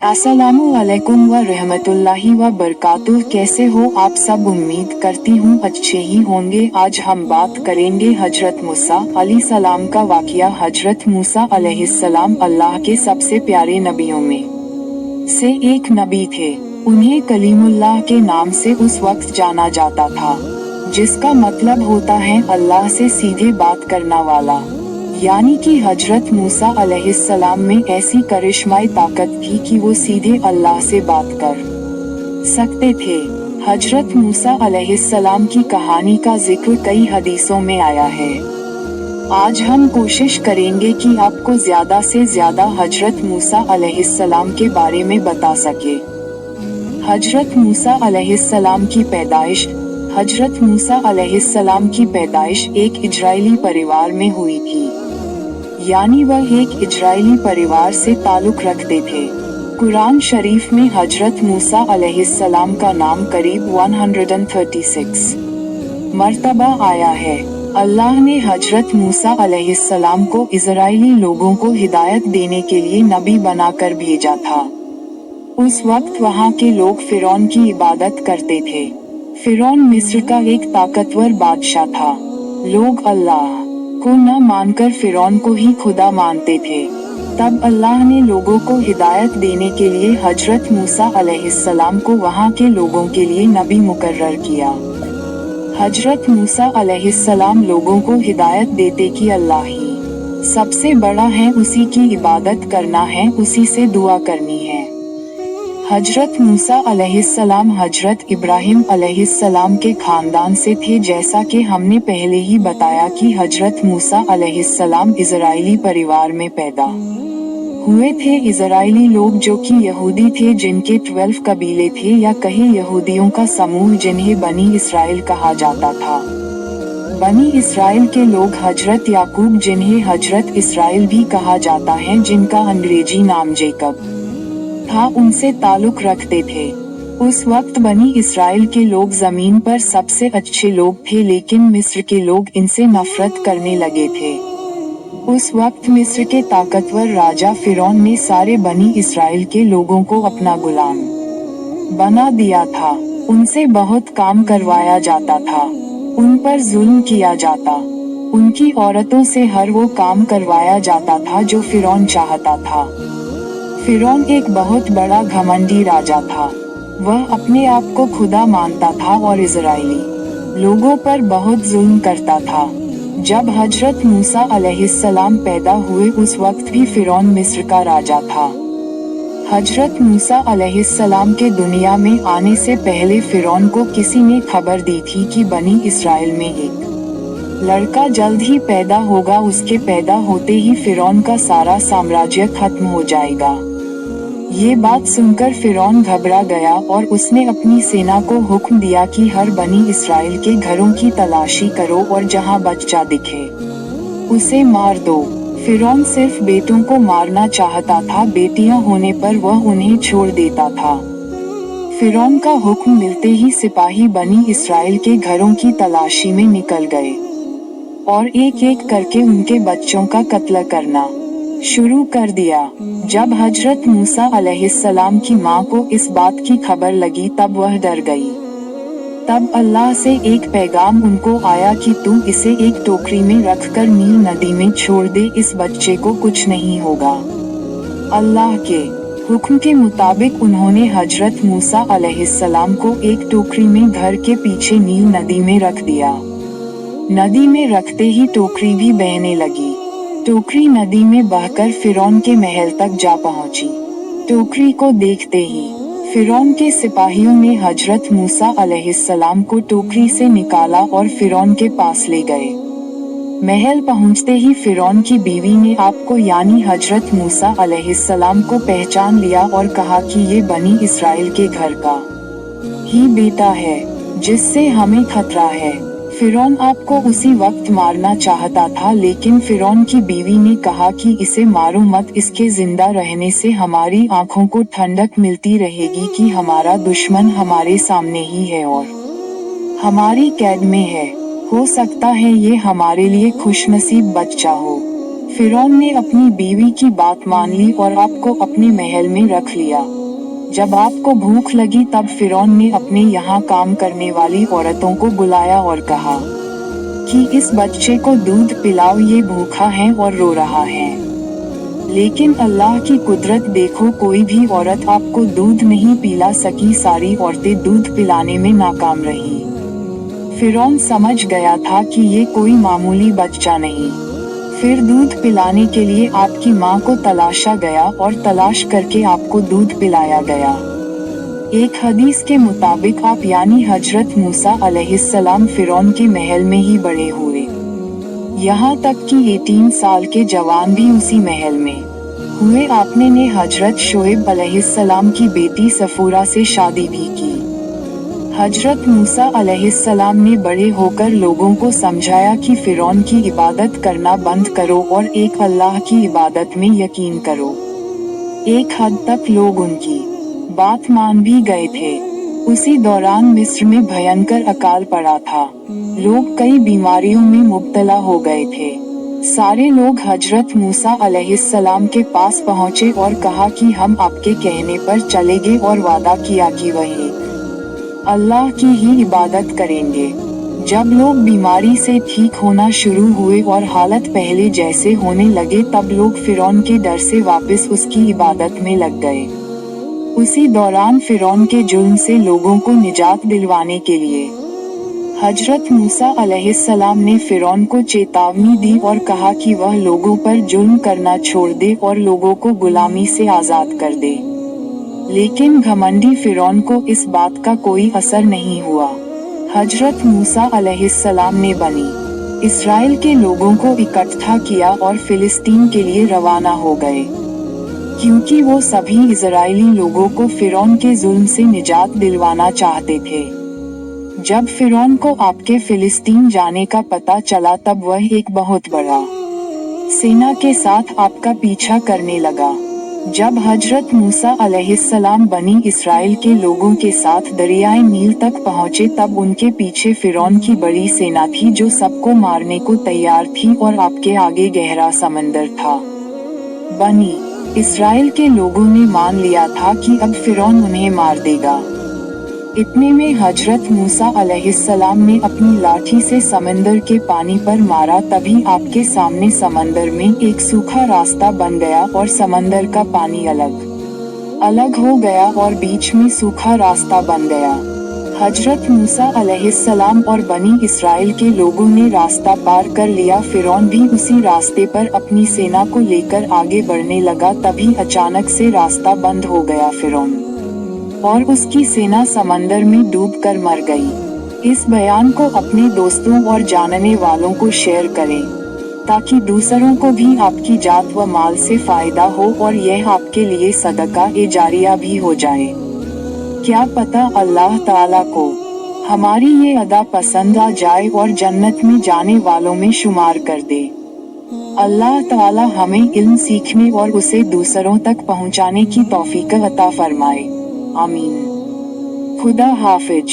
अस्सलामु अलैकुम व रहमतुल्लाहि व बरकातुह। कैसे हो आप सब? उम्मीद करती हूँ अच्छे ही होंगे। आज हम बात करेंगे हजरत मूसा अलैहिस्सलाम का वाक़या। हजरत मूसा अलैहिस्सलाम अल्लाह के सबसे प्यारे नबियों में से एक नबी थे। उन्हें कलीमुल्लाह के नाम से उस वक्त जाना जाता था, जिसका मतलब होता है अल्लाह से सीधे बात करना वाला। यानी कि हजरत मूसा अलैहिस्सलाम में ऐसी करिश्माई ताकत थी कि वो सीधे अल्लाह से बात कर सकते थे। हजरत मूसा अलैहिस्सलाम की कहानी का जिक्र कई हदीसों में आया है। आज हम कोशिश करेंगे कि आपको ज्यादा से ज्यादा हजरत मूसा अलैहिस्सलाम के बारे में बता सके। हजरत मूसा अलैहिस्सलाम की पैदाइश। हजरत मूसा अलैहिस्सलाम की पैदाइश एक इजरायली परिवार में हुई थी, यानी वह एक इजरायली परिवार से ताल्लुक रखते थे। कुरान शरीफ में हजरत मूसा अलैहिस्सलाम का नाम करीब 136 मर्तबा आया है। अल्लाह ने हजरत मूसा अलैहिस्सलाम को इजरायली लोगों को हिदायत देने के लिए नबी बनाकर भेजा था। उस वक्त वहाँ के लोग फिरौन की इबादत करते थे। फिरौन मिस्र का एक ताकतवर बादशाह था। लोग अल्लाह को न मानकर फिरौन को ही खुदा मानते थे। तब अल्लाह ने लोगों को हिदायत देने के लिए हजरत मूसा अलैहिस्सलाम को वहाँ के लोगों के लिए नबी मुकर्रर किया। हजरत मूसा अलैहिस्सलाम लोगों को हिदायत देते कि अल्लाह ही सबसे बड़ा है, उसी की इबादत करना है, उसी से दुआ करनी है। हजरत मूसा अलैहिस्सलाम हजरत इब्राहिम अलैहिस्सलाम के खानदान से थे। जैसा कि हमने पहले ही बताया कि हजरत मूसा अलैहिस्सलाम इजरायली परिवार में पैदा हुए थे। इजरायली लोग जो कि यहूदी थे, जिनके 12 कबीले थे, या कहे यहूदियों का समूह, जिन्हें बनी इसराइल कहा जाता था। बनी इसराइल के लोग हजरत याकूब, जिन्हें हजरत इसराइल भी कहा जाता है, जिनका अंग्रेजी नाम जेकब था, उनसे ताल्लुक रखते थे। उस वक्त बनी इसराइल के लोग जमीन पर सबसे अच्छे लोग थे, लेकिन मिस्र के लोग इनसे नफरत करने लगे थे। उस वक्त मिस्र के ताकतवर राजा फिरौन ने सारे बनी इसराइल के लोगों को अपना गुलाम बना दिया था। उनसे बहुत काम करवाया जाता था, उन पर जुल्म किया जाता, उनकी औरतों से हर वो काम करवाया जाता था जो फिरौन चाहता था। फिरौन एक बहुत बड़ा घमंडी राजा था। वह अपने आप को खुदा मानता था और इजरायली लोगों पर बहुत जुल्म करता था। जब हजरत मूसा अलैहिस्सलाम पैदा हुए, उस वक्त भी फिरौन मिस्र का राजा था। हजरत मूसा अलैहिस्सलाम के दुनिया में आने से पहले फिरौन को किसी ने खबर दी थी कि बनी इसराइल में एक लड़का जल्द ही पैदा होगा। उसके पैदा होते ही फिरौन का सारा साम्राज्य खत्म हो जाएगा। ये बात सुनकर फिरौन घबरा गया और उसने अपनी सेना को हुक्म दिया कि हर बनी इसराइल के घरों की तलाशी करो और जहां बच्चा दिखे उसे मार दो। फिरौन सिर्फ बेटों को मारना चाहता था, बेटियां होने पर वह उन्हें छोड़ देता था। फिरौन का हुक्म मिलते ही सिपाही बनी इसराइल के घरों की तलाशी में निकल गए और एक एक करके उनके बच्चों का कत्ल करना शुरू कर दिया। जब हजरत मूसा अलैहिस्सलाम की माँ को इस बात की खबर लगी, तब वह डर गई। तब अल्लाह से एक पैगाम उनको आया कि तू इसे एक टोकरी में रखकर नील नदी में छोड़ दे, इस बच्चे को कुछ नहीं होगा। अल्लाह के हुक्म के मुताबिक उन्होंने हजरत मूसा अलैहिस्सलाम को एक टोकरी में घर के पीछे नील नदी में रख दिया। नदी में रखते ही टोकरी भी बहने लगी। टोकरी नदी में बहकर फिरौन के महल तक जा पहुंची। टोकरी को देखते ही फिरौन के सिपाहियों ने हजरत मूसा अलैहिस्सलाम को टोकरी से निकाला और फिरौन के पास ले गए। महल पहुंचते ही फिरौन की बीवी ने आपको यानी हजरत मूसा अलैहिस्सलाम को पहचान लिया और कहा कि ये बनी इसराइल के घर का ही बेटा है, जिससे हमें खतरा है। फिरौन आपको उसी वक्त मारना चाहता था, लेकिन फिरौन की बीवी ने कहा कि इसे मारो मत, इसके जिंदा रहने से हमारी आंखों को ठंडक मिलती रहेगी कि हमारा दुश्मन हमारे सामने ही है और हमारी कैद में है। हो सकता है ये हमारे लिए खुशनसीब बच्चा हो। फिरौन ने अपनी बीवी की बात मान ली और आपको अपने महल में रख लिया। जब आपको भूख लगी तब फिरौन ने अपने यहाँ काम करने वाली औरतों को बुलाया और कहा कि इस बच्चे को दूध पिलाओ, ये भूखा है और रो रहा है। लेकिन अल्लाह की कुदरत देखो, कोई भी औरत आपको दूध नहीं पिला सकी, सारी औरतें दूध पिलाने में नाकाम रही। फिरौन समझ गया था कि ये कोई मामूली बच्चा नहीं। फिर दूध पिलाने के लिए आपकी माँ को तलाशा गया और तलाश करके आपको दूध पिलाया गया। एक हदीस के मुताबिक आप यानी हजरत मूसा अलैहिस्सलाम फिरौन के महल में ही बड़े हुए। यहाँ तक कि 18 साल के जवान भी उसी महल में हुए। आपने ने हजरत शोएब अलैहिस्सलाम की बेटी सफूरा से शादी भी की। हजरत मूसा अलैहिस्सलाम ने बड़े होकर लोगों को समझाया कि फिरौन की इबादत करना बंद करो और एक अल्लाह की इबादत में यकीन करो। एक हद तक लोग उनकी बात मान भी गए थे। उसी दौरान मिस्र में भयंकर अकाल पड़ा था। लोग कई बीमारियों में मुब्तला हो गए थे। सारे लोग हजरत मूसा अलैहिस्सलाम के पास पहुँचे और कहा कि हम आपके कहने पर चलेंगे और वादा किया कि वही अल्लाह की ही इबादत करेंगे। जब लोग बीमारी से ठीक होना शुरू हुए और हालत पहले जैसे होने लगे तब लोग फिरौन के डर से वापस उसकी इबादत में लग गए। उसी दौरान फिरौन के जुल्म से लोगों को निजात दिलवाने के लिए हजरत मूसा अलैहिस्सलाम ने फिरौन को चेतावनी दी और कहा कि वह लोगों पर जुल्म करना छोड़ दे और लोगों को गुलामी से आजाद कर दे। लेकिन घमंडी फिरौन को इस बात का कोई असर नहीं हुआ। हजरत मूसा अलैहिस्सलाम ने बनी इस्राइल के लोगों को इकट्ठा किया और फिलिस्तीन के लिए रवाना हो गए, क्योंकि वो सभी इजरायली लोगों को फिरौन के जुल्म से निजात दिलवाना चाहते थे। जब फिरौन को आपके फिलिस्तीन जाने का पता चला तब वह एक बहुत बड़ा सेना के साथ आपका पीछा करने लगा। जब हजरत मूसा अलैहिस्सलाम बनी इस्राइल के लोगों के साथ दरियाए नील तक पहुँचे तब उनके पीछे फिरौन की बड़ी सेना थी जो सबको मारने को तैयार थी और आपके आगे गहरा समंदर था। बनी इस्राइल के लोगों ने मान लिया था कि अब फिरौन उन्हें मार देगा। इतने में हजरत मूसा अलैहिस्सलाम ने अपनी लाठी से समंदर के पानी पर मारा, तभी आपके सामने समंदर में एक सूखा रास्ता बन गया और समंदर का पानी अलग अलग हो गया और बीच में सूखा रास्ता बन गया। हजरत मूसा अलैहिस्सलाम और बनी इस्राइल के लोगों ने रास्ता पार कर लिया। फिरौन भी उसी रास्ते पर अपनी सेना को लेकर आगे बढ़ने लगा, तभी अचानक से रास्ता बंद हो गया। फिरौन और उसकी सेना समंदर में डूबकर मर गई। इस बयान को अपने दोस्तों और जानने वालों को शेयर करें ताकि दूसरों को भी आपकी जात व माल से फायदा हो और यह आपके लिए सदका ए जारिया भी हो जाए। क्या पता अल्लाह ताला को हमारी ये अदा पसंद आ जाए और जन्नत में जाने वालों में शुमार कर दे। अल्लाह ताला हमें इल्म सीखने और उसे दूसरों तक पहुंचाने की तौफीक अता फरमाए। आमीन। खुदा हाफिज।